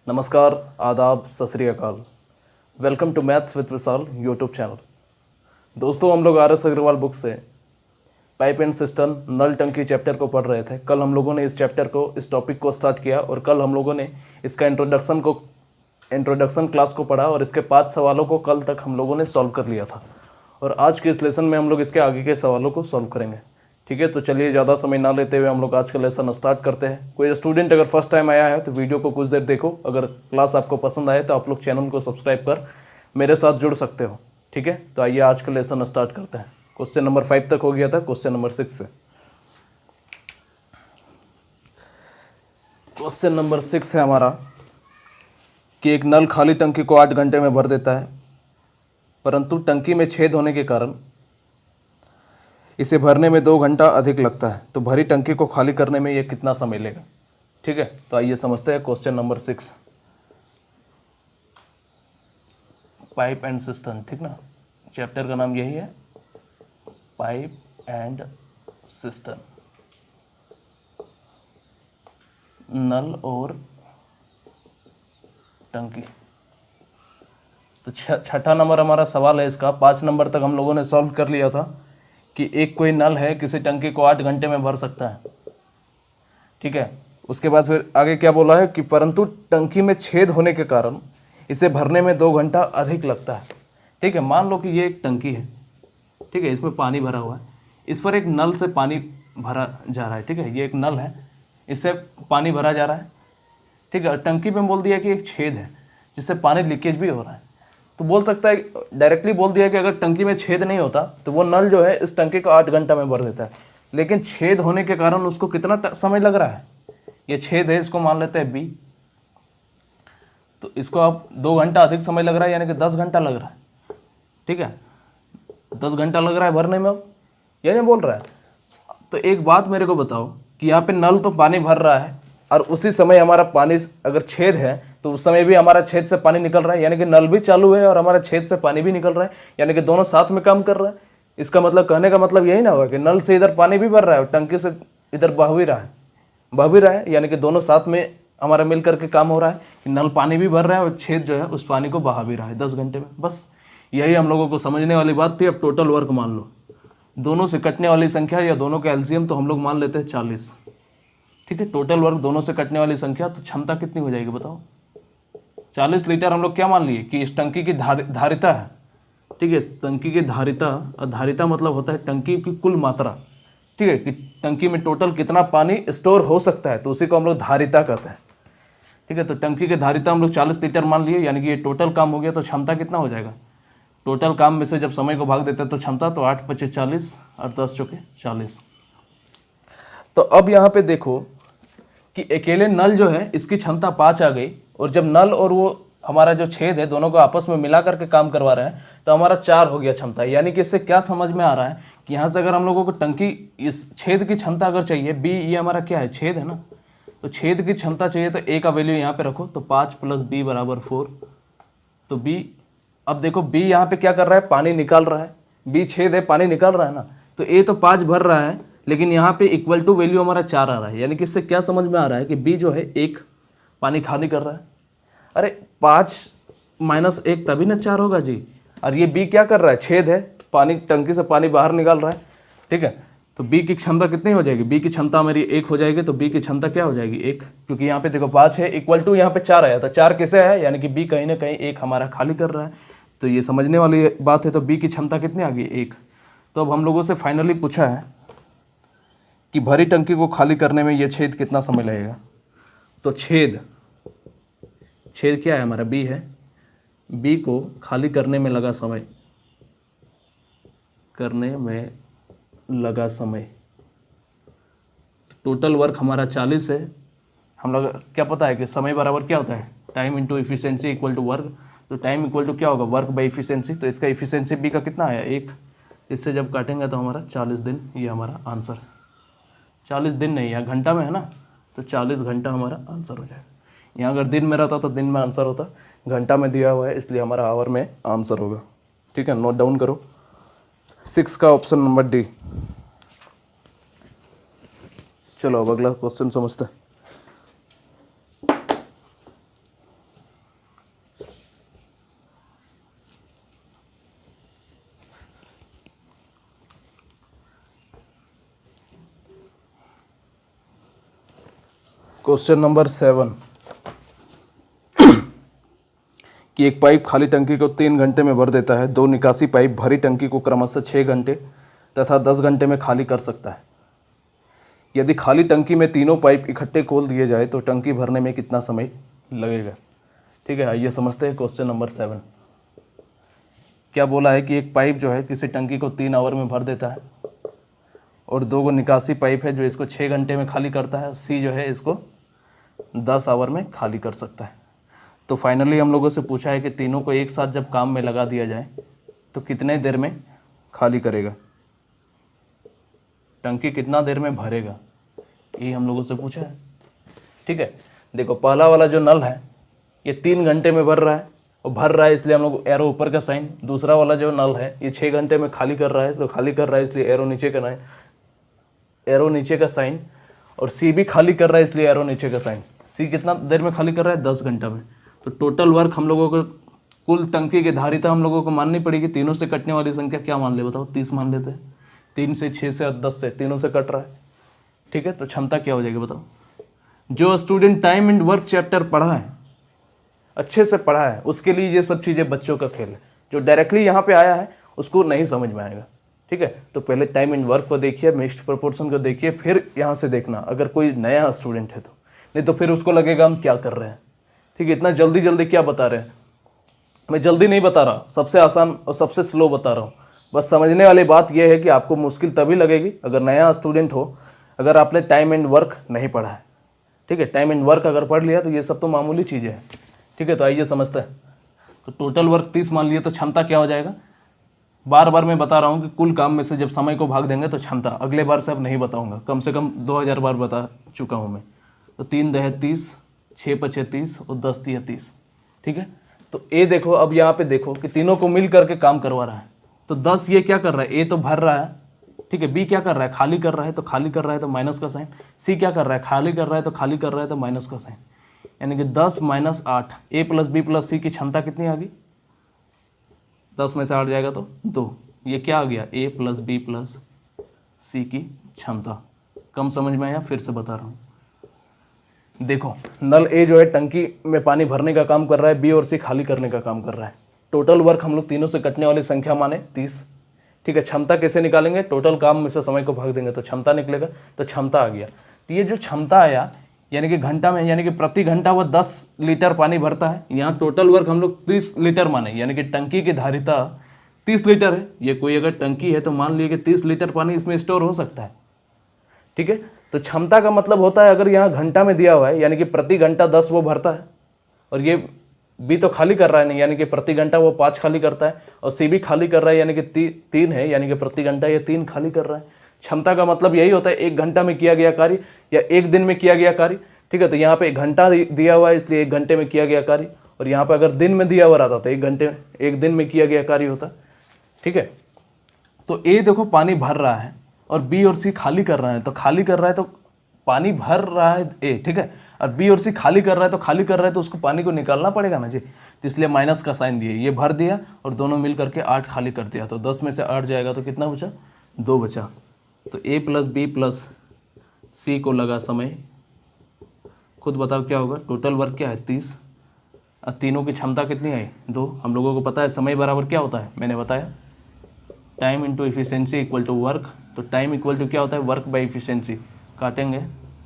नमस्कार, आदाब, सत श्री अकाल। Welcome to maths with Vishal YouTube channel. दोस्तों, हम लोग RS अग्रवाल बुक से पाइप एंड सिस्टम नल टंकी चैप्टर को पढ़ रहे थे। कल हम लोगों ने इस चैप्टर को, इस टॉपिक को स्टार्ट किया और कल हम लोगों ने इसका इंट्रोडक्शन क्लास को पढ़ा और इसके 5 सवालों को कल तक हम लोगों ने सॉल्व कर लिया था। और आज के इस लेसन में हम लोग इसके आगे के सवालों को सॉल्व करेंगे। ठीक है, तो चलिए ज़्यादा समय ना लेते हुए हम लोग आज का लेसन स्टार्ट करते हैं। कोई स्टूडेंट अगर फर्स्ट टाइम आया है तो वीडियो को कुछ देर देखो। अगर क्लास आपको पसंद आए तो आप लोग चैनल को सब्सक्राइब कर मेरे साथ जुड़ सकते हो। ठीक है, तो आइए आज का लेसन स्टार्ट करते हैं। क्वेश्चन नंबर 5 तक हो गया था, क्वेश्चन नंबर 6 से। क्वेश्चन नंबर 6 है हमारा कि एक नल खाली टंकी को 8 घंटे में भर देता है, परंतु टंकी में छेद होने के कारण इसे भरने में 2 घंटा अधिक लगता है। तो भरी टंकी को खाली करने में ये कितना समय लेगा? ठीक है, तो आइए समझते हैं question number 6। Pipe and system, ठीक ना, चैप्टर का नाम यही है, पाइप एंड सिस्टम, नल और टंकी। तो छठा नंबर हमारा सवाल है इसका। 5 नंबर तक हम लोगों ने सॉल्व कर लिया था कि एक कोई नल है, किसी टंकी को 8 घंटे में भर सकता है। ठीक है, उसके बाद फिर आगे क्या बोला है कि परंतु टंकी में छेद होने के कारण इसे भरने में 2 घंटा अधिक लगता है। ठीक है, मान लो कि ये एक टंकी है, ठीक है, इसमें पानी भरा हुआ है, इस पर एक नल से पानी भरा जा रहा है। ठीक है, ये एक नल है, इससे पानी भरा जा रहा है। ठीक है, टंकी में बोल दिया कि एक छेद है जिससे पानी लीकेज भी हो रहा है। तो बोल सकता है, डायरेक्टली बोल दिया कि अगर टंकी में छेद नहीं होता तो वो नल जो है इस टंकी को 8 घंटा में भर देता है। लेकिन छेद होने के कारण उसको कितना समय लग रहा है? ये छेद है, इसको मान लेते हैं बी, तो इसको अब 2 घंटा अधिक समय लग रहा है, यानी कि 10 घंटा लग रहा है। ठीक है, 10 घंटा लग रहा है भरने में, अब ये नहीं बोल रहा है। तो एक बात मेरे को बताओ कि यहाँ पे नल तो पानी भर रहा है और उसी समय हमारा पानी, अगर छेद है तो उस समय भी हमारा छेद से पानी निकल रहा है, यानी कि नल भी चालू है और हमारा छेद से पानी भी निकल रहा है, यानी कि दोनों साथ में काम कर रहा है। इसका मतलब, कहने का मतलब यही ना हुआ कि नल से इधर पानी भी भर रहा है और टंकी से इधर बह भी रहा है, यानी कि दोनों साथ में हमारा मिल करके काम हो रहा है कि नल पानी भी भर रहा है और छेद जो है उस पानी को बहा भी रहा है 10 घंटे में। बस यही हम लोगों को समझने वाली बात थी। अब टोटल वर्क मान लो, दोनों से कटने वाली संख्या या दोनों का एलसीएम तो हम लोग मान लेते हैं 40। ठीक है, टोटल वर्क दोनों से कटने वाली संख्या, तो क्षमता कितनी हो जाएगी बताओ? 40 लीटर हम लोग क्या मान लिए कि इस टंकी की धारिता है। ठीक है, इस टंकी की धारिता, और धारिता मतलब होता है टंकी की कुल मात्रा। ठीक है, कि टंकी में टोटल कितना पानी स्टोर हो सकता है, तो उसी को हम लोग धारिता कहते हैं। ठीक है, तो टंकी की धारिता हम लोग 40 लीटर मान लिए, यानी कि ये टोटल काम हो गया। तो क्षमता कितना हो जाएगा? टोटल काम में से जब समय को भाग देते हैं तो क्षमता, तो 8 × 5 = 40 और 10 × 40। तो अब यहाँ पे देखो कि अकेले नल जो है इसकी क्षमता 5 आ गई, और जब नल और वो हमारा जो छेद है दोनों को आपस में मिला करके काम करवा रहे हैं तो हमारा 4 हो गया क्षमता। यानी कि इससे क्या समझ में आ रहा है कि यहाँ से अगर हम लोगों को टंकी, इस छेद की क्षमता अगर चाहिए, बी, ये हमारा क्या है, छेद है ना, तो छेद की क्षमता चाहिए तो ए का वैल्यू यहाँ पे रखो, तो 5 + b = 4। तो बी, अब देखो बी यहाँ पे क्या कर रहा है, पानी निकाल रहा है। बी छेद है, पानी निकाल रहा है ना, तो ए तो 5 भर रहा है, लेकिन यहाँ पे इक्वल टू वैल्यू हमारा 4 आ रहा है। यानी कि इससे क्या समझ में आ रहा है कि बी जो है 1 पानी खाली कर रहा है। अरे 5 - 1 तभी ना 4 होगा जी। और ये बी क्या कर रहा है, छेद है, पानी, टंकी से पानी बाहर निकाल रहा है। ठीक है, तो बी की क्षमता कितनी हो जाएगी? बी की क्षमता मेरी 1 हो जाएगी, तो बी की क्षमता क्या हो जाएगी? 1, क्योंकि यहाँ पे देखो 5 है, इक्वल टू यहाँ पे 4 आया, तो 4 किसे है, यानी कि बी कहीं ना कहीं 1 हमारा खाली कर रहा है। तो ये समझने वाली बात है। तो बी की क्षमता कितनी आ गई? 1। तो अब हम लोगों से फाइनली पूछा है कि भरी टंकी को खाली करने में ये छेद कितना समय लगेगा। तो छेद क्या है हमारा? बी है। बी को खाली करने में लगा समय, टोटल वर्क हमारा 40 है। हम लोग क्या पता है कि समय बराबर क्या होता है, time into efficiency equal to work. तो टाइम इक्वल टू क्या होगा, वर्क बाई इफिशियंसी। तो इसका इफिशियंसी बी का कितना आया? 1। इससे जब काटेंगे तो हमारा 40 दिन, ये हमारा आंसर। 40 दिन नहीं, यहाँ घंटा में है ना, तो 40 घंटा हमारा आंसर हो जाएगा। यहाँ अगर दिन में रहता तो दिन में आंसर होता, घंटा में दिया हुआ है इसलिए हमारा आवर में आंसर होगा। ठीक है, नोट डाउन करो। 6 का ऑप्शन नंबर डी। चलो अब अगला क्वेश्चन समझते हैं। क्वेश्चन नंबर 7 कि एक पाइप खाली टंकी को 3 घंटे में भर देता है, दो निकासी पाइप भरी टंकी को क्रमशः 6 घंटे तथा 10 घंटे में खाली कर सकता है। यदि खाली टंकी में तीनों पाइप इकट्ठे खोल दिए जाए तो टंकी भरने में कितना समय लगेगा। ठीक है, आइए समझते हैं क्वेश्चन नंबर 7। क्या बोला है कि एक पाइप जो है किसी टंकी को 3 आवर में भर देता है और 2 निकासी पाइप है जो इसको 6 घंटे में खाली करता है। सी जो है इसको 10 आवर में खाली कर सकता है। तो फाइनली हम लोगों से पूछा है कि तीनों को एक साथ जब काम में लगा दिया जाए तो कितने देर में खाली करेगा, टंकी कितना देर में भरेगा, ये हम लोगों से पूछा है। ठीक है, देखो पहला वाला जो नल है ये 3 घंटे में भर रहा है और भर रहा है इसलिए हम लोग एरो ऊपर का साइन। दूसरा वाला जो नल है ये 6 घंटे में खाली कर रहा है, तो खाली कर रहा है इसलिए एरो नीचे का एरो नीचे का साइन। और सी भी खाली कर रहा है इसलिए एरो नीचे का साइन। सी कितना देर में खाली कर रहा है, 10 घंटा में। तो टोटल वर्क हम लोगों को, कुल टंकी की धारिता हम लोगों को माननी पड़ेगी। तीनों से कटने वाली संख्या क्या मान ले बताओ, 30 मान लेते हैं। 3 से 6 से और 10 से, तीनों से कट रहा है। ठीक है, तो क्षमता क्या हो जाएगी बताओ। जो student time and work chapter पढ़ा है, अच्छे से पढ़ा है, उसके लिए ये सब चीज़ें बच्चों का खेल है। जो डायरेक्टली यहाँ पे आया है उसको नहीं समझ में आएगा। ठीक है, तो पहले टाइम एंड वर्क को देखिए, मिक्स्ड प्रोपोर्शन को देखिए, फिर यहाँ से देखना अगर कोई नया स्टूडेंट है तो। नहीं तो फिर उसको लगेगा हम क्या कर रहे हैं। ठीक है, इतना जल्दी जल्दी क्या बता रहे हैं। मैं जल्दी नहीं बता रहा, सबसे आसान और सबसे स्लो बता रहा हूँ। बस समझने वाली बात यह है कि आपको मुश्किल तभी लगेगी अगर नया स्टूडेंट हो, अगर आपने टाइम एंड वर्क नहीं पढ़ा है। ठीक है, टाइम एंड वर्क अगर पढ़ लिया तो ये सब तो मामूली चीज़ें हैं। ठीक है, तो आइए समझते हैं। तो टोटल वर्क 30 मान लिए तो क्षमता क्या हो जाएगा। बार बार मैं बता रहा हूँ कि कुल काम में से जब समय को भाग देंगे तो क्षमता, अगले बार से अब नहीं बताऊँगा, कम से कम 2000 बार बता चुका हूँ मैं। तो 3 दह 30, 6 पचे 30 और 10 तिया 30। ठीक है, तो ए देखो, अब यहाँ पे देखो कि तीनों को मिल करके काम करवा रहा है। तो 10 ये क्या कर रहा है, ए तो भर रहा है। ठीक है, बी क्या कर रहा है, खाली कर रहा है, तो खाली कर रहा है तो माइनस का साइन। सी क्या कर रहा है, खाली कर रहा है तो खाली कर रहा है तो माइनस का साइन। यानी कि 10 - 8, ए प्लस बी प्लस सी की क्षमता कितनी आ गई, 10 में से 8 जाएगा तो 2। ये क्या आ गया, ए प्लस बी प्लस सी की क्षमता। कम समझ में आया, फिर से बता रहा हूँ। देखो नल ए जो है टंकी में पानी भरने का काम कर रहा है, बी और सी खाली करने का काम कर रहा है। टोटल वर्क हम लोग तीनों से कटने वाली संख्या माने 30। ठीक है, क्षमता कैसे निकालेंगे, टोटल काम में से समय को भाग देंगे तो क्षमता निकलेगा। तो क्षमता आ गया। तो ये जो क्षमता आया यानी कि घंटा में, यानी कि प्रति घंटा वो 10 लीटर पानी भरता है। यहाँ टोटल वर्क हम लोग 30 लीटर माने, यानी कि टंकी की धारिता 30 लीटर है। ये कोई अगर टंकी है तो मान लीजिए कि 30 लीटर पानी इसमें स्टोर हो सकता है। ठीक है, तो क्षमता का मतलब होता है, अगर यहाँ घंटा में दिया हुआ है यानी कि प्रति घंटा 10 वो भरता है, और ये बी तो खाली कर रहा है नहीं, यानी कि प्रति घंटा वो 5 खाली करता है, और सी भी खाली कर रहा है यानी कि 3 है, यानी कि प्रति घंटा ये 3 खाली कर रहा है। क्षमता का मतलब यही होता है 1 घंटा में किया गया कार्य या 1 दिन में किया गया कार्य। ठीक है, तो यहाँ पे 1 घंटा दिया हुआ है इसलिए 1 घंटे में किया गया कार्य, और यहाँ पे अगर दिन में दिया हुआ रहता तो 1 दिन में किया गया कार्य होता। ठीक है, तो ए देखो पानी भर रहा है और बी और सी खाली कर रहा है। तो खाली कर रहा है तो पानी भर रहा है ए, ठीक है, और बी और सी खाली कर रहा है तो खाली कर रहा है तो उसको पानी को निकालना पड़ेगा ना जी। तो इसलिए माइनस का साइन दिए, ये भर दिया और दोनों मिल करके 8 खाली कर दिया। तो 10 में से 8 जाएगा तो कितना बचा, 2 बचा। तो ए प्लस बी प्लस सी को लगा समय, खुद बताओ क्या होगा। टोटल वर्क क्या है 30, और तीनों की क्षमता कितनी है 2। हम लोगों को पता है समय बराबर क्या होता है, मैंने बताया time into efficiency equal to work. तो टाइम इक्वल टू क्या होता है, वर्क बाई इफिशियंसी। काटेंगे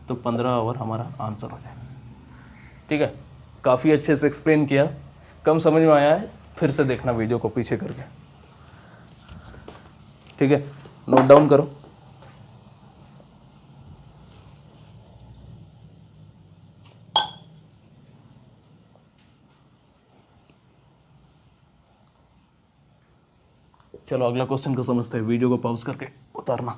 तो 15 आवर हमारा आंसर हो जाएगा। ठीक है, काफ़ी अच्छे से एक्सप्लेन किया। कम समझ में आया है फिर से देखना वीडियो को पीछे करके। ठीक है, नोट डाउन करो। चलो अगला क्वेश्चन को समझते हैं, वीडियो को पॉज करके उतारना।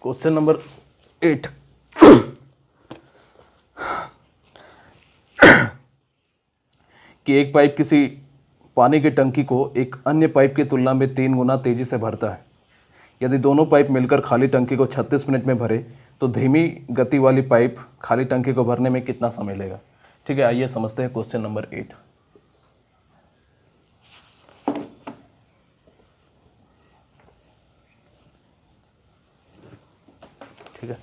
क्वेश्चन नंबर 8 कि एक पाइप किसी पानी की टंकी को एक अन्य पाइप की तुलना में 3 गुना तेजी से भरता है। यदि दोनों पाइप मिलकर खाली टंकी को 36 मिनट में भरे तो धीमी गति वाली पाइप खाली टंकी को भरने में कितना समय लेगा। ठीक है, आइए समझते हैं क्वेश्चन नंबर 8। ठीक है,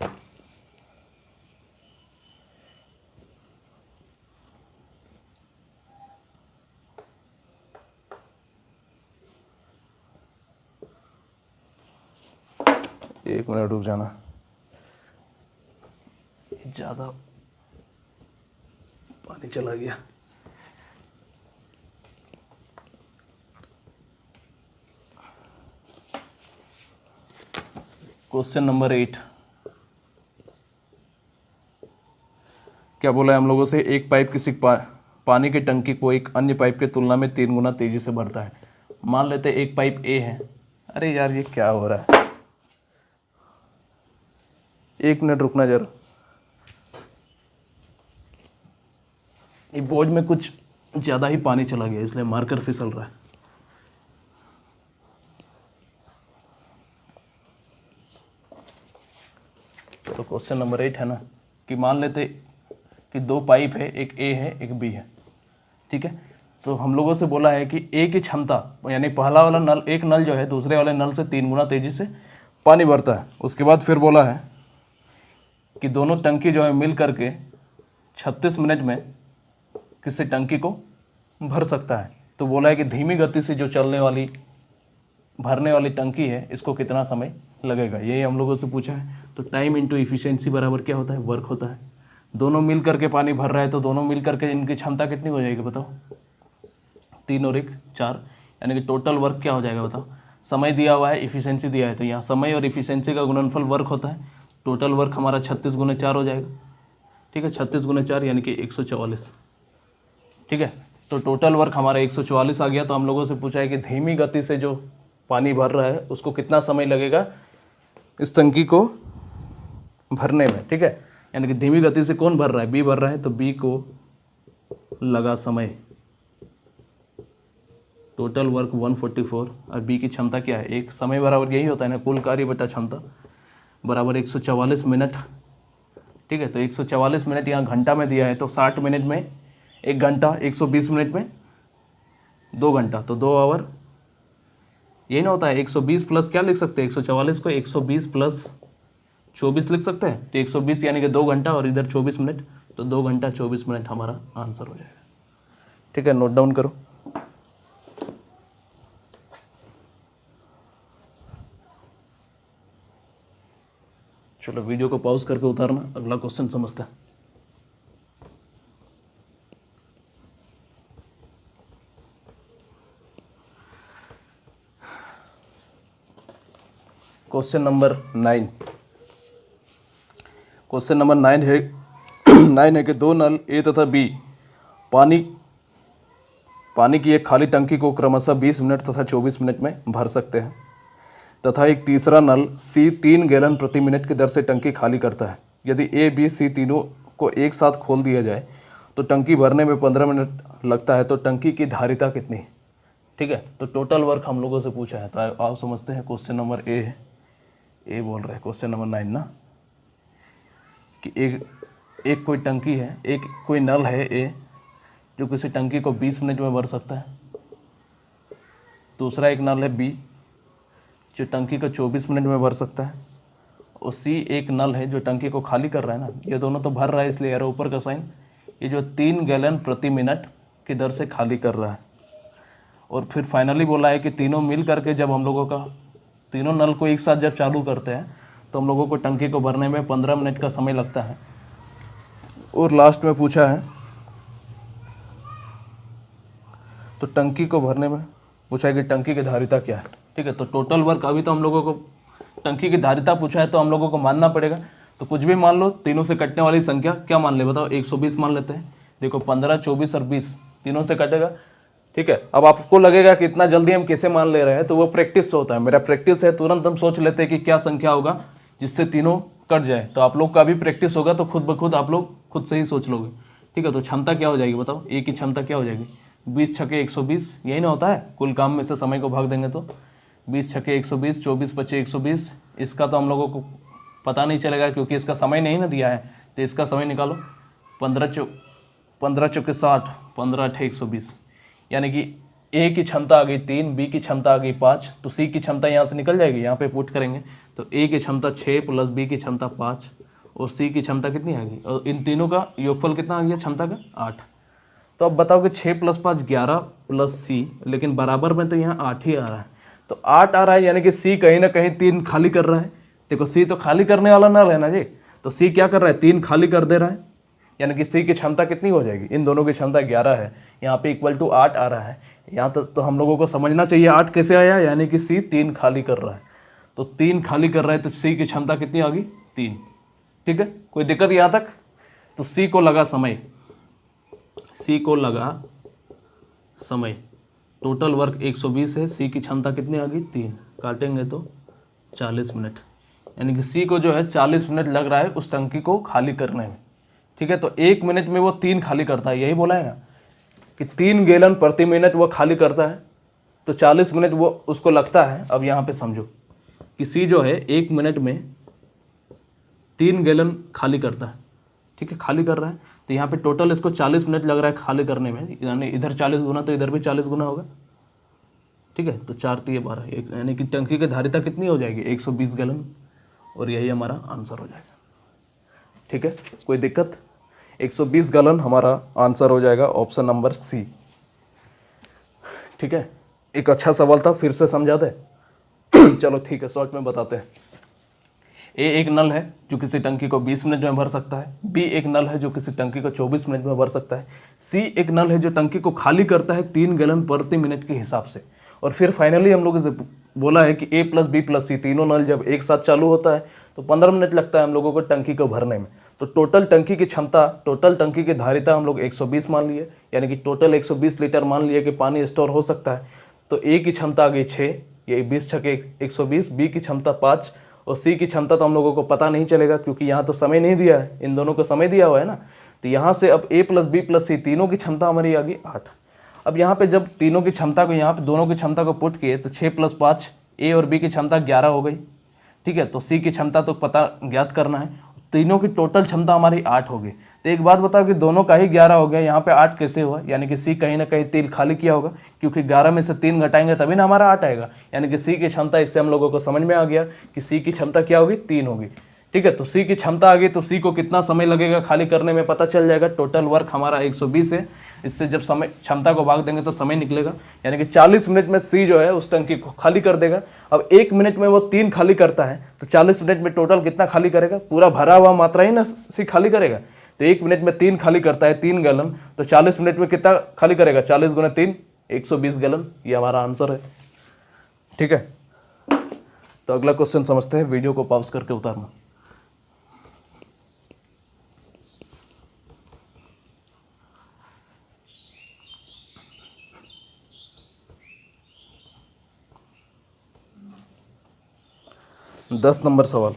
एक मिनट रुक जाना, ज़्यादा पानी चला गया। क्वेश्चन नंबर 8 क्या बोला है हम लोगों से, एक पाइप किसी पानी की टंकी को एक अन्य पाइप की तुलना में 3 गुना तेजी से भरता है। मान लेते हैं एक पाइप ए है। अरे यार ये क्या हो रहा है, एक मिनट रुकना जरा, ये बोझ में कुछ ज़्यादा ही पानी चला गया इसलिए मार्कर फिसल रहा है। चलो क्वेश्चन नंबर 8 है ना, कि मान लेते कि 2 पाइप है, एक ए है एक बी है। ठीक है, तो हम लोगों से बोला है कि ए की क्षमता, यानी पहला वाला नल, एक नल जो है दूसरे वाले नल से 3 गुना तेजी से पानी भरता है। उसके बाद फिर बोला है कि दोनों टंकी जो है मिल करके 36 मिनट में किसी टंकी को भर सकता है। तो बोला है कि धीमी गति से जो चलने वाली भरने वाली टंकी है इसको कितना समय लगेगा, यही हम लोगों से पूछा है। तो टाइम इंटू इफिशिएंसी बराबर क्या होता है, वर्क होता है। दोनों मिल करके पानी भर रहा है तो दोनों मिल करके इनकी क्षमता कितनी हो जाएगी बताओ, 3 और 1 4, यानी कि टोटल वर्क क्या हो जाएगा बताओ। समय दिया हुआ है, इफिशिएंसी दिया है, तो यहाँ समय और इफिशिएंसी का गुणनफल वर्क होता है। टोटल वर्क हमारा 36 गुने 4 हो जाएगा। ठीक है, 36 गुने 4 यानी कि 144। ठीक है, तो टोटल वर्क हमारा 144 आ गया। तो हम लोगों से पूछा है कि धीमी गति से जो पानी भर रहा है उसको कितना समय लगेगा इस टंकी को भरने में। ठीक है, यानी कि धीमी गति से कौन भर रहा है, बी भर रहा है, तो बी को लगा समय, टोटल वर्क 144 और बी की क्षमता क्या है, एक समय बराबर यही होता है ना, कुल कार्य बटा क्षमता बराबर 144 मिनट। ठीक है, तो 144 मिनट यहाँ घंटा में दिया है, तो 60 मिनट में 1 घंटा, 120 मिनट में 2 घंटा, तो 2 आवर यही ना होता है। 120 प्लस क्या लिख सकते हैं, 144 को 120 प्लस 24 लिख सकते हैं, तो 120 यानी कि 2 घंटा और इधर 24 मिनट, तो 2 घंटा 24 मिनट हमारा आंसर हो जाएगा। ठीक है, नोट डाउन करो। चलो वीडियो को पॉज करके उतारना, अगला क्वेश्चन समझते हैं। क्वेश्चन नंबर 9, क्वेश्चन नंबर 9 है 9 है कि 2 नल ए तथा बी पानी की एक खाली टंकी को क्रमशः 20 मिनट तथा 24 मिनट में भर सकते हैं, तथा एक तीसरा नल सी 3 गैलन प्रति मिनट की दर से टंकी खाली करता है। यदि ए बी सी तीनों को एक साथ खोल दिया जाए तो टंकी भरने में 15 मिनट लगता है, तो टंकी की धारिता कितनी। ठीक है, तो टोटल वर्क हम लोगों से पूछा है, तो आओ समझते हैं। क्वेश्चन नंबर ए है, ए बोल रहे हैं क्वेश्चन नंबर 9 ना, कि एक कोई टंकी है, एक कोई नल है ए जो किसी टंकी को 20 मिनट में भर सकता है। दूसरा एक नल है बी जो टंकी को 24 मिनट में भर सकता है, और सी एक नल है जो टंकी को खाली कर रहा है ना, ये दोनों तो भर रहा है इसलिए एरो ऊपर का साइन, ये जो 3 गैलन प्रति मिनट की दर से खाली कर रहा है। और फिर फाइनली बोला है कि तीनों मिल करके जब हम लोगों का तीनों नल को एक साथ जब चालू करते हैं तो हम लोगों को टंकी को भरने में 15 मिनट का समय लगता है। और लास्ट में पूछा है तो टंकी को भरने में पूछा है कि टंकी की धारिता क्या है। ठीक है, तो टोटल वर्क अभी तो हम लोगों को टंकी की धारिता पूछा है तो हम लोगों को मानना पड़ेगा, तो कुछ भी मान लो, तीनों से कटने वाली संख्या क्या मान ले बताओ, 120 मान लेते हैं। देखो 15 24 और 20 तीनों से कटेगा। ठीक है, अब आपको लगेगा कि इतना जल्दी हम कैसे मान ले रहे हैं, तो वो प्रैक्टिस से होता है। मेरा प्रैक्टिस है, तुरंत हम सोच लेते हैं कि क्या संख्या होगा जिससे तीनों कट जाए। तो आप लोग का भी प्रैक्टिस होगा तो खुद ब खुद आप लोग खुद से ही सोच लोगे। ठीक है, तो क्षमता क्या हो जाएगी बताओ, ए की क्षमता क्या हो जाएगी, 20 छके 120, यही ना होता है, कुल काम में से समय को भाग देंगे तो 20 छके 120, 24 बचे 120। इसका तो हम लोगों को पता नहीं चलेगा क्योंकि इसका समय नहीं ना दिया है, तो इसका समय निकालो, 15 चौके 60, 15 अठे 120, यानी कि ए की क्षमता आ गई 3, बी की क्षमता आ गई 5, तो सी की क्षमता यहाँ से निकल जाएगी, यहाँ पे पुट करेंगे तो ए की क्षमता 6 प्लस बी की क्षमता 5 और सी की क्षमता कितनी आ गई, और इन तीनों का योगफल कितना आ गया क्षमता का 8। तो अब बताओ कि 6 + 5 11 प्लस सी, लेकिन बराबर में तो यहाँ 8 ही आ रहा है, तो 8 आ रहा है, यानी कि सी कहीं ना कहीं 3 खाली कर रहा है। देखो सी तो खाली करने वाला ना रहना जी, तो सी क्या कर रहा है 3 खाली कर दे रहा है, यानी कि सी की क्षमता कितनी हो जाएगी, इन दोनों की क्षमता 11 है, यहाँ पे = 8 आ रहा है। यहाँ तो हम लोगों को समझना चाहिए 8 कैसे आया, यानी कि सी 3 खाली कर रहा है, तो 3 खाली कर रहा है, तो सी की क्षमता कितनी आ गई 3। ठीक है, कोई दिक्कत यहाँ तक। तो सी को लगा समय, सी को लगा समय, टोटल वर्क 120 है, सी की क्षमता कितनी आ गई 3, काटेंगे तो 40 मिनट, यानी कि सी को जो है 40 मिनट लग रहा है उस टंकी को खाली करने में। ठीक है, तो 1 मिनट में वो 3 खाली करता है, यही बोला है ना कि 3 गैलन प्रति मिनट वो खाली करता है, तो 40 मिनट वो उसको लगता है। अब यहाँ पे समझो कि सी जो है 1 मिनट में 3 गैलन खाली करता है। ठीक है, खाली कर रहा है, तो यहाँ पे टोटल इसको 40 मिनट लग रहा है खाली करने में, यानी इधर 40 गुना तो इधर भी 40 गुना होगा। ठीक है, तो 4 × 12, यानी कि टंकी की धारिता कितनी हो जाएगी 120 गैलन, और यही हमारा आंसर हो जाएगा। ठीक है, कोई दिक्कत, 120 गैलन हमारा आंसर हो जाएगा, ऑप्शन नंबर सी। ठीक है, एक अच्छा सवाल था, फिर से समझा दे। चलो ठीक है, शॉर्ट में बताते हैं। ए एक नल है जो किसी टंकी को 20 मिनट में भर सकता है, बी एक नल है जो किसी टंकी को 24 मिनट में भर सकता है, सी एक नल है जो टंकी को खाली करता है 3 गैलन प्रति मिनट के हिसाब से, और फिर फाइनली हम लोगों से बोला है कि ए प्लस बी प्लस सी तीनों नल जब एक साथ चालू होता है तो 15 मिनट लगता है हम लोगों को टंकी को भरने में। तो टोटल टंकी की क्षमता, टोटल टंकी की धारिता हम लोग 120 मान लिए, यानी कि टोटल 120 लीटर मान लिए कि पानी स्टोर हो सकता है। तो ए की क्षमता आ गई 6, ये 20 छके 120, बी की क्षमता 5 और सी की क्षमता तो हम लोगों को पता नहीं चलेगा क्योंकि यहाँ तो समय नहीं दिया है, इन दोनों को समय दिया हुआ है ना। तो यहाँ से अब ए प्लस बी प्लस सी तीनों की क्षमता हमारी आ गई 8। अब यहाँ पे जब तीनों की क्षमता को, यहाँ पे दोनों की क्षमता को पुट किए तो 6 + 5 ए और बी की क्षमता 11 हो गई। ठीक है, तो सी की क्षमता तो पता ज्ञात करना है, तीनों की टोटल क्षमता हमारी 8 हो गई। तो एक बात बताओ कि दोनों का ही 11 हो गया, यहाँ पे 8 कैसे हुआ, यानी कि सी कहीं ना कहीं 3 खाली किया होगा, क्योंकि 11 में से 3 घटाएंगे तभी ना हमारा 8 आएगा, यानी कि सी की क्षमता, इससे हम लोगों को समझ में आ गया कि सी की क्षमता क्या होगी 3 होगी। ठीक है, तो सी की क्षमता आ गई, तो सी को कितना समय लगेगा खाली करने में पता चल जाएगा। टोटल वर्क हमारा 120 है, इससे जब समय क्षमता को भाग देंगे तो समय निकलेगा, यानी कि 40 मिनट में सी जो है उस टंकी को खाली कर देगा। अब 1 मिनट में वो 3 खाली करता है, तो 40 मिनट में टोटल कितना खाली करेगा, पूरा भरा हुआ मात्रा ही ना सी खाली करेगा। तो 1 मिनट में 3 खाली करता है 3 गैलन, तो 40 मिनट में कितना खाली करेगा, 40 × 3 120 गैलन, ये हमारा आंसर है। ठीक है, तो अगला क्वेश्चन समझते हैं, वीडियो को पॉज करके उतारना। दस नंबर सवाल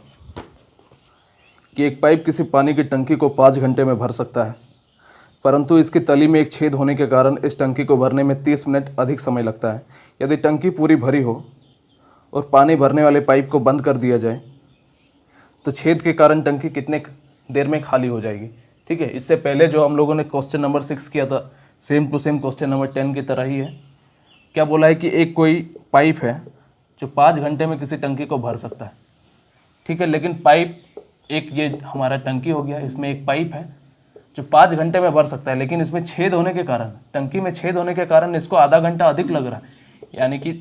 कि एक पाइप किसी पानी की टंकी को 5 घंटे में भर सकता है, परंतु इसकी तली में एक छेद होने के कारण इस टंकी को भरने में 30 मिनट अधिक समय लगता है। यदि टंकी पूरी भरी हो और पानी भरने वाले पाइप को बंद कर दिया जाए तो छेद के कारण टंकी कितने देर में खाली हो जाएगी। ठीक है, इससे पहले जो हम लोगों ने क्वेश्चन नंबर 6 किया था, same to same question number 10 की तरह ही है। क्या बोला है कि एक कोई पाइप है जो 5 घंटे में किसी टंकी को भर सकता है। ठीक है, लेकिन पाइप एक, ये हमारा टंकी हो गया, इसमें एक पाइप है जो 5 घंटे में भर सकता है, लेकिन इसमें छेद होने के कारण, टंकी में छेद होने के कारण इसको आधा घंटा अधिक लग रहा है, यानी कि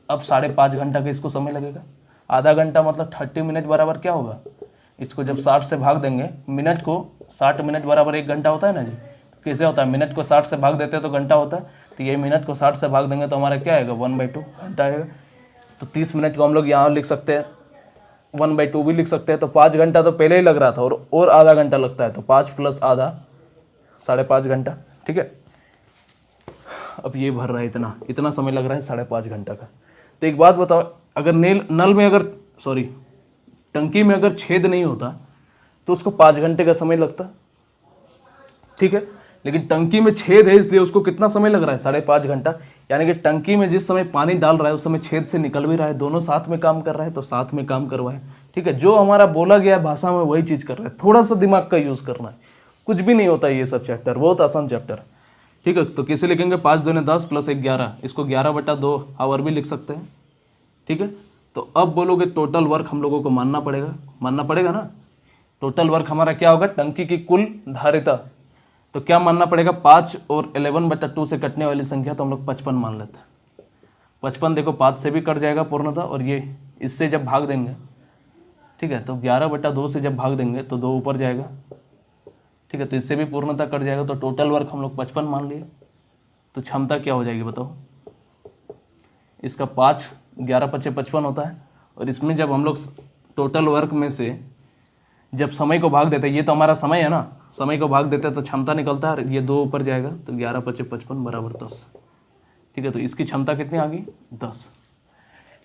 अब 5.5 घंटा का इसको समय लगेगा। आधा घंटा मतलब 30 मिनट बराबर क्या होगा, इसको जब 60 से भाग देंगे, मिनट को 60 मिनट बराबर 1 घंटा होता है ना जी। कैसे होता है, मिनट को 60 से भाग देते हैं तो घंटा होता है, तो ये मिनट को 60 से भाग देंगे तो हमारा क्या आएगा 1/2 घंटा आएगा। तो 30 मिनट को हम लोग यहाँ लिख सकते हैं, 1/2 भी लिख सकते हैं। तो 5 घंटा तो पहले ही लग रहा था और आधा घंटा लगता है, तो 5 + आधा 5.5 घंटा। ठीक है, अब ये भर रहा है, इतना समय लग रहा है 5.5 घंटा का। तो एक बात बताओ, अगर नल में अगर टंकी में अगर छेद नहीं होता तो उसको 5 घंटे का समय लगता। ठीक है, लेकिन टंकी में छेद है इसलिए उसको कितना समय लग रहा है 5.5 घंटा, यानी कि टंकी में जिस समय पानी डाल रहा है उस समय छेद से निकल भी रहा है, दोनों साथ में काम कर रहा है, तो साथ में काम करवाए। ठीक है, जो हमारा बोला गया भाषा में वही चीज़ कर रहा है, थोड़ा सा दिमाग का यूज़ करना है। कुछ भी नहीं होता है ये सब चैप्टर, बहुत आसान चैप्टर। ठीक है, तो कैसे लिखेंगे, 5 दूने 10 प्लस 1 11, इसको 11/2 आवर भी लिख सकते हैं। ठीक है, तो अब बोलोगे टोटल वर्क हम लोगों को मानना पड़ेगा ना। टोटल वर्क हमारा क्या होगा, टंकी की कुल धारिता। तो क्या मानना पड़ेगा, 5 और 11/2 से कटने वाली संख्या तो हम लोग 55 मान लेते हैं। 55 देखो 5 से भी कट जाएगा पूर्णतः, और ये इससे जब भाग देंगे, ठीक है, तो 11/2 से जब भाग देंगे तो 2 ऊपर जाएगा। ठीक है, तो इससे भी पूर्णतः कट जाएगा, तो टोटल वर्क हम लोग 55 मान लिए। तो क्षमता क्या हो जाएगी बताओ, इसका 5 11 5 55 होता है, और इसमें जब हम लोग टोटल वर्क में से जब समय को भाग देते हैं, ये तो हमारा समय है ना, समय को भाग देते हैं तो क्षमता निकलता है, ये 2 ऊपर जाएगा, तो 11 5 55 बराबर 10। ठीक है, तो इसकी क्षमता कितनी आ गई, 10।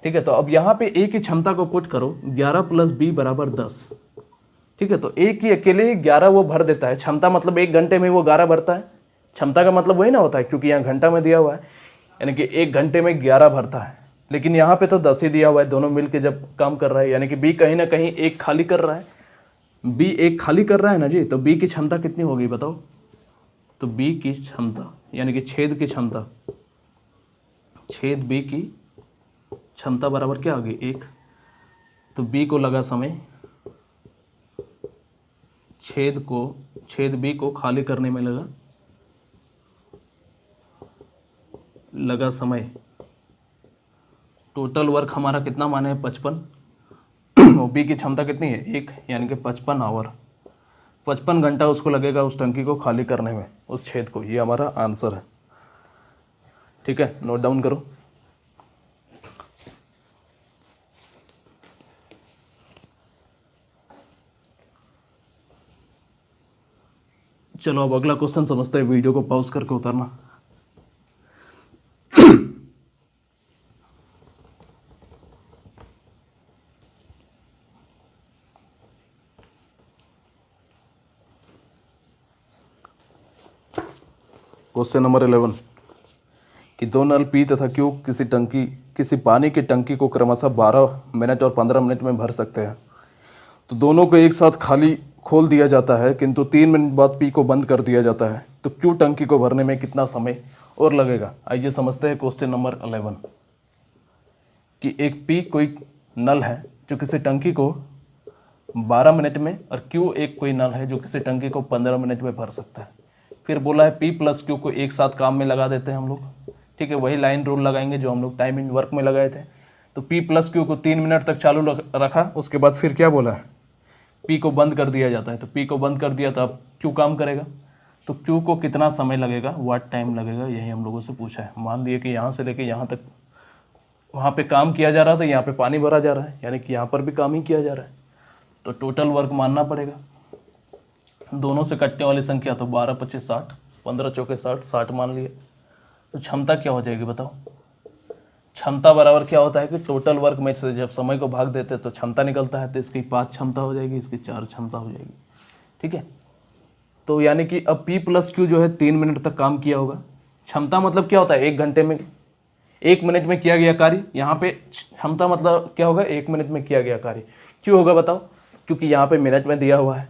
ठीक है, तो अब यहाँ पे ए की क्षमता को पुट करो, 11 + b = 10। ठीक है, तो ए की अकेले 11 वो भर देता है, क्षमता मतलब 1 घंटे में वो 11 भरता है। क्षमता का मतलब वही ना होता है, क्योंकि यहाँ घंटा में दिया हुआ है, यानी कि 1 घंटे में 11 भरता है। लेकिन यहाँ पे तो 10 ही दिया हुआ है, दोनों मिल के जब काम कर रहा है, यानी कि बी कहीं ना कहीं एक खाली कर रहा है, बी एक खाली कर रहा है ना जी। तो बी की क्षमता कितनी होगी बताओ, तो बी की क्षमता यानी कि छेद की क्षमता, छेद बी की क्षमता बराबर क्या होगी, 1। तो बी को लगा समय, छेद बी को खाली करने में लगा समय। टोटल वर्क हमारा कितना माने है, 55। और बी की क्षमता कितनी है, 1, यानी कि 55 आवर, 55 घंटा उसको लगेगा उस टंकी को खाली करने में, उस छेद को। ये हमारा आंसर है। ठीक है, नोट डाउन करो। चलो अब अगला क्वेश्चन समझते हैं, वीडियो को पॉज करके उतारना। क्वेश्चन नंबर 11 कि 2 नल पी तथा क्यू किसी पानी की टंकी को क्रमशः 12 मिनट और 15 मिनट में भर सकते हैं। तो दोनों को एक साथ खोल दिया जाता है, किंतु 3 मिनट बाद पी को बंद कर दिया जाता है। तो क्यू टंकी को भरने में कितना समय और लगेगा। आइए समझते हैं क्वेश्चन नंबर 11 कि एक पी कोई नल है जो किसी टंकी को 12 मिनट में, और क्यू एक कोई नल है जो किसी टंकी को 15 मिनट में भर सकता है। फिर बोला है P + Q को एक साथ काम में लगा देते हैं हम लोग। ठीक है, वही लाइन रूल लगाएंगे जो हम लोग टाइम इन वर्क में लगाए थे। तो P + Q को 3 मिनट तक चालू रखा, उसके बाद फिर क्या बोला है, P को बंद कर दिया जाता है। तो P को बंद कर दिया तो अब Q काम करेगा। तो Q को कितना समय लगेगा, व्हाट टाइम लगेगा, यही हम लोगों से पूछा है। मान लिए कि यहाँ से लेके यहाँ तक वहाँ पे काम किया जा रहा था, यहाँ पे पानी भरा जा रहा है, यानी कि यहाँ पर भी काम ही किया जा रहा है। तो टोटल वर्क मानना पड़ेगा, दोनों से कटने वाली संख्या, तो 12 × 25 = 60, 15 × 4 = 60, 60 मान लिए। तो क्षमता क्या हो जाएगी बताओ, क्षमता बराबर क्या होता है कि टोटल वर्क में से जब समय को भाग देते हैं तो क्षमता निकलता है। तो इसकी 5 क्षमता हो जाएगी, इसकी 4 क्षमता हो जाएगी। ठीक है, तो यानी कि अब P + Q जो है 3 मिनट तक काम किया होगा। क्षमता मतलब क्या होता है, 1 घंटे में 1 मिनट में किया गया कार्य। यहाँ पे क्षमता मतलब क्या होगा, 1 मिनट में किया गया कार्य। क्यों होगा बताओ, क्योंकि यहाँ पे मिनट में दिया हुआ है।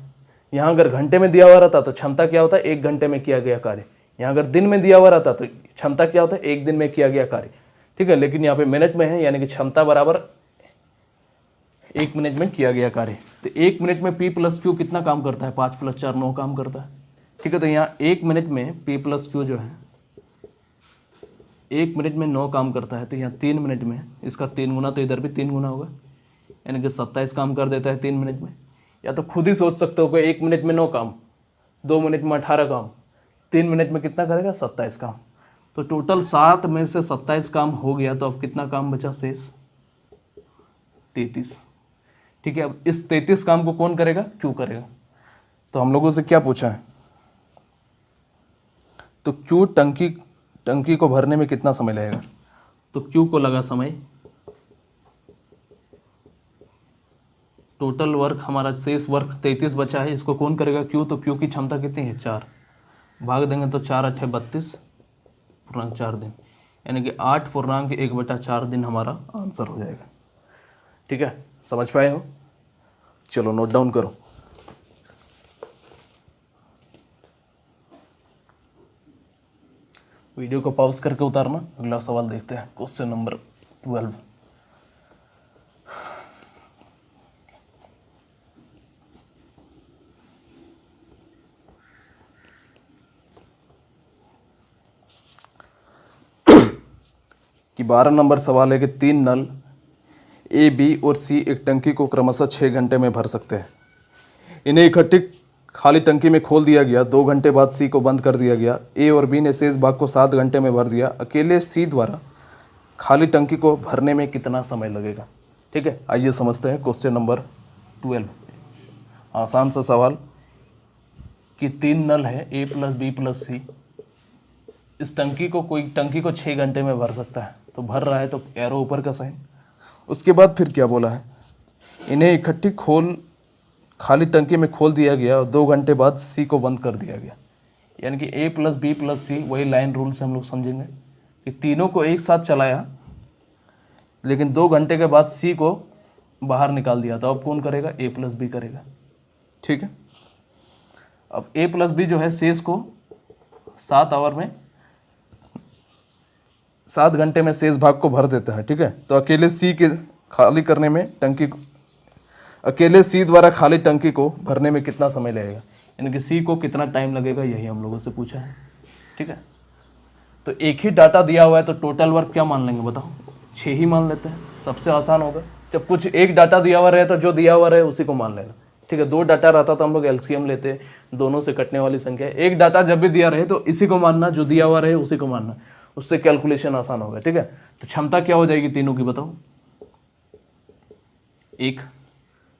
यहाँ अगर घंटे में दिया हुआ रहता तो क्षमता क्या होता है, 1 घंटे में किया गया कार्य। यहाँ अगर दिन में दिया हुआ रहता तो क्षमता क्या होता है, 1 दिन में किया गया कार्य। ठीक है, लेकिन यहाँ पे मिनट में है, यानी कि क्षमता बराबर 1 मिनट में किया गया कार्य। तो 1 मिनट में P + Q कितना काम करता है, 5 + 4 9 काम करता है। ठीक है, तो यहाँ 1 मिनट में P + Q जो है 1 मिनट में 9 काम करता है। तो यहाँ 3 मिनट में इसका 3 गुना, तो इधर भी 3 गुना होगा, यानी कि 27 काम कर देता है 3 मिनट में। या तो खुद ही सोच सकते हो कि 1 मिनट में 9 काम, 2 मिनट में 18 काम, 3 मिनट में कितना करेगा, 27 काम। तो टोटल 7 में से 27 काम हो गया, तो अब कितना काम बचा शेष, 33। ठीक है, अब इस 33 काम को कौन करेगा, क्यों करेगा। तो हम लोगों से क्या पूछा है, तो क्यू टंकी को भरने में कितना समय लगेगा। तो क्यू को लगा समय, टोटल वर्क हमारा शेष वर्क 33 बचा है, इसको कौन करेगा, क्यू। तो क्यू की क्षमता कितनी है, 4, भाग देंगे तो 4 × 8 = 32.4 दिन, यानी कि 8.1/4 दिन हमारा आंसर हो जाएगा। ठीक है, समझ पाए हो। चलो नोट डाउन करो। वीडियो को पॉज करके उतारना। अगला सवाल देखते हैं, क्वेश्चन नंबर 12। कि 12 नंबर सवाल है कि 3 नल ए, बी और सी एक टंकी को क्रमशः 6 घंटे में भर सकते हैं। इन्हें इकट्ठी खाली टंकी में खोल दिया गया। 2 घंटे बाद सी को बंद कर दिया गया। ए और बी ने शेष भाग को 7 घंटे में भर दिया। अकेले सी द्वारा खाली टंकी को भरने में कितना समय लगेगा? ठीक है, आइए समझते हैं क्वेश्चन नंबर 12। आसान सा सवाल कि 3 नल है ए प्लस बी प्लस सी। इस टंकी को कोई टंकी को 6 घंटे में भर सकता है, तो भर रहा है तो एरो ऊपर का साइन। उसके बाद फिर क्या बोला है, इन्हें इकट्ठी खाली टंकी में खोल दिया गया और 2 घंटे बाद सी को बंद कर दिया गया। यानी कि ए प्लस बी प्लस सी, वही लाइन रूल से हम लोग समझेंगे कि तीनों को एक साथ चलाया, लेकिन 2 घंटे के बाद सी को बाहर निकाल दिया। तो अब कौन करेगा? ए प्लस बी करेगा। ठीक है, अब ए प्लस बी जो है शेष को 7 घंटे में शेष भाग को भर देता है। ठीक है, तो अकेले सी के खाली करने में अकेले सी द्वारा खाली टंकी को भरने में कितना समय लगेगा, यानी कि सी को कितना टाइम लगेगा, यही हम लोगों से पूछा है। ठीक है, तो एक ही डाटा दिया हुआ है तो टोटल वर्क क्या मान लेंगे बताओ? 6 ही मान लेते हैं, सबसे आसान होगा। जब कुछ एक डाटा दिया हुआ रहे तो जो दिया हुआ रहे उसी को मान लेना। ठीक है, 2 डाटा रहता तो हम लोग एलसीएम लेते, दोनों से कटने वाली संख्या। एक डाटा जब भी दिया रहे तो इसी को मानना, जो दिया हुआ रहे उसी को मानना, उससे कैलकुलेशन आसान होगा। ठीक है, तो क्षमता क्या हो जाएगी तीनों की बताओ? 1।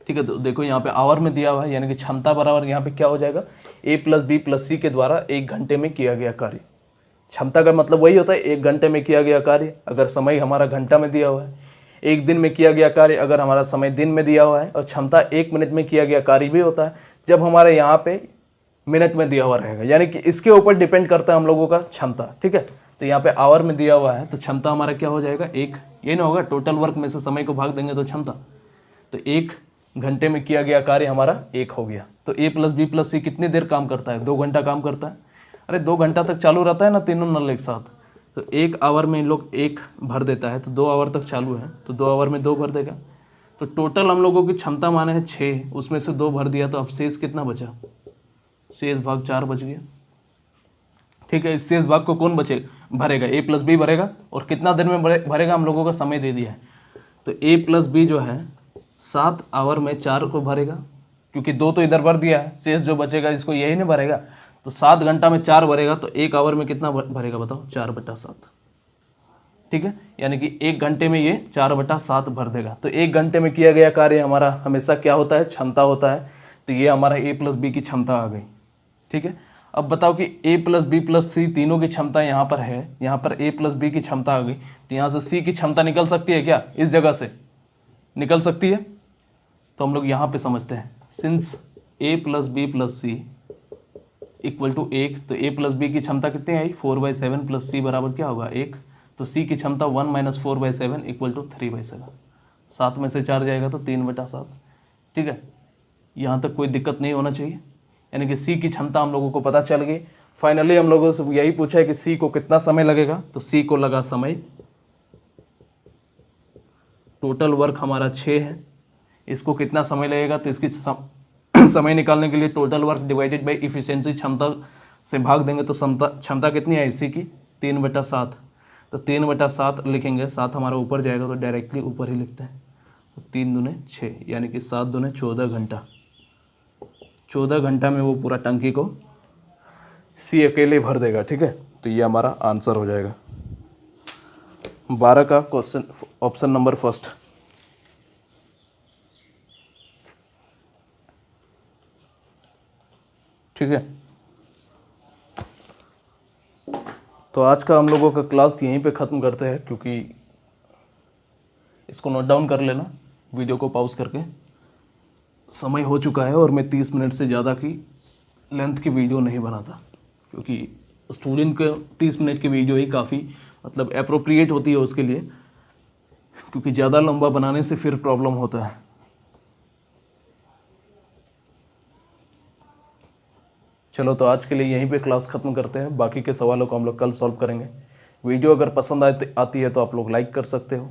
ठीक है, तो देखो यहाँ पे आवर में दिया हुआ है, यानी कि क्षमता बराबर यहाँ पे क्या हो जाएगा? ए प्लस बी प्लस सी के द्वारा 1 घंटे में किया गया कार्य। क्षमता का मतलब वही होता है 1 घंटे में किया गया कार्य, अगर समय हमारा घंटा में दिया हुआ है। 1 दिन में किया गया कार्य अगर हमारा समय दिन में दिया हुआ है। और क्षमता 1 मिनट में किया गया कार्य भी होता है जब हमारे यहाँ पे मिनट में दिया हुआ रहेगा। यानी कि इसके ऊपर डिपेंड करता है हम लोगों का क्षमता। ठीक है, तो यहाँ पे आवर में दिया हुआ है तो क्षमता हमारा क्या हो जाएगा? 1। ये ना होगा, टोटल वर्क में से समय को भाग देंगे तो क्षमता, तो 1 घंटे में किया गया कार्य हमारा 1 हो गया। तो ए प्लस बी प्लस सी कितनी देर काम करता है? 2 घंटा काम करता है। अरे 2 घंटा तक चालू रहता है ना तीनों नल एक साथ, तो 1 आवर में इन लोग 1 भर देता है, तो 2 आवर तक चालू है तो 2 आवर में 2 भर देगा। तो टोटल हम लोगों की क्षमता माने है 6, उसमें से 2 भर दिया, तो अब शेष कितना बचा? शेष भाग 4 बच गया। ठीक है, इस शेष भाग को कौन भरेगा? ए प्लस बी भरेगा। और कितना देर में भरेगा? हम लोगों का समय दे दिया है, तो ए प्लस बी जो है 7 आवर में 4 को भरेगा, क्योंकि 2 तो इधर भर दिया है, शेष जो बचेगा इसको यही नहीं भरेगा। तो 7 घंटा में 4 भरेगा, तो 1 आवर में कितना भरेगा बताओ? 4/7। ठीक है, यानी कि 1 घंटे में ये 4/7 भर देगा। तो 1 घंटे में किया गया कार्य हमारा हमेशा क्या होता है? क्षमता होता है। तो ये हमारा ए प्लस बी की क्षमता आ गई। ठीक है, अब बताओ कि ए प्लस बी प्लस सी तीनों की क्षमता यहाँ पर है, यहाँ पर ए प्लस बी की क्षमता आ गई, तो यहाँ से सी की क्षमता निकल सकती है क्या? इस जगह से निकल सकती है। तो हम लोग यहाँ पे समझते हैं, since A plus B plus C equal to 1, तो ए प्लस बी की क्षमता कितनी आई? 4/7 प्लस सी बराबर क्या होगा? 1। तो सी की क्षमता 1 - 4/7 इक्वल टू 3/7। 7 में से 4 जाएगा तो 3/7। ठीक है, यहाँ तक कोई दिक्कत नहीं होना चाहिए। यानी कि सी की क्षमता हम लोगों को पता चल गई। फाइनली हम लोगों से यही पूछा है कि सी को कितना समय लगेगा, तो सी को लगा समय, टोटल वर्क हमारा 6 है, इसको कितना समय लगेगा? तो इसकी समय निकालने के लिए total work divided by efficiency, क्षमता से भाग देंगे तो क्षमता कितनी है इसी की? 3/7। तो 3/7 लिखेंगे, 7 हमारा ऊपर जाएगा तो डायरेक्टली ऊपर ही लिखते हैं। तो 3 दूने 6, यानी कि 7 दूने 14 घंटा। 14 घंटा में वो पूरा टंकी को सी अकेले भर देगा। ठीक है, तो ये हमारा आंसर हो जाएगा 12 का क्वेश्चन, ऑप्शन नंबर फर्स्ट। ठीक है, तो आज का हम लोगों का क्लास यहीं पे ख़त्म करते हैं, क्योंकि इसको नोट डाउन कर लेना वीडियो को पॉज करके। समय हो चुका है और मैं 30 मिनट से ज़्यादा की लेंथ की वीडियो नहीं बनाता, क्योंकि स्टूडेंट के 30 मिनट की वीडियो ही काफ़ी मतलब एप्रोप्रिएट होती है उसके लिए, क्योंकि ज़्यादा लंबा बनाने से फिर प्रॉब्लम होता है। चलो तो आज के लिए यहीं पे क्लास ख़त्म करते हैं, बाकी के सवालों को हम लोग कल सॉल्व करेंगे। वीडियो अगर पसंद आती है तो आप लोग लाइक कर सकते हो,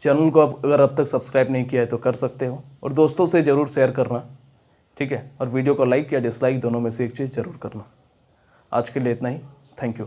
चैनल को अगर अब तक सब्सक्राइब नहीं किया है तो कर सकते हो, और दोस्तों से ज़रूर शेयर करना, ठीक है। और वीडियो को लाइक या डिसलाइक दोनों में से एक चीज़ ज़रूर करना। आज के लिए इतना ही, थैंक यू।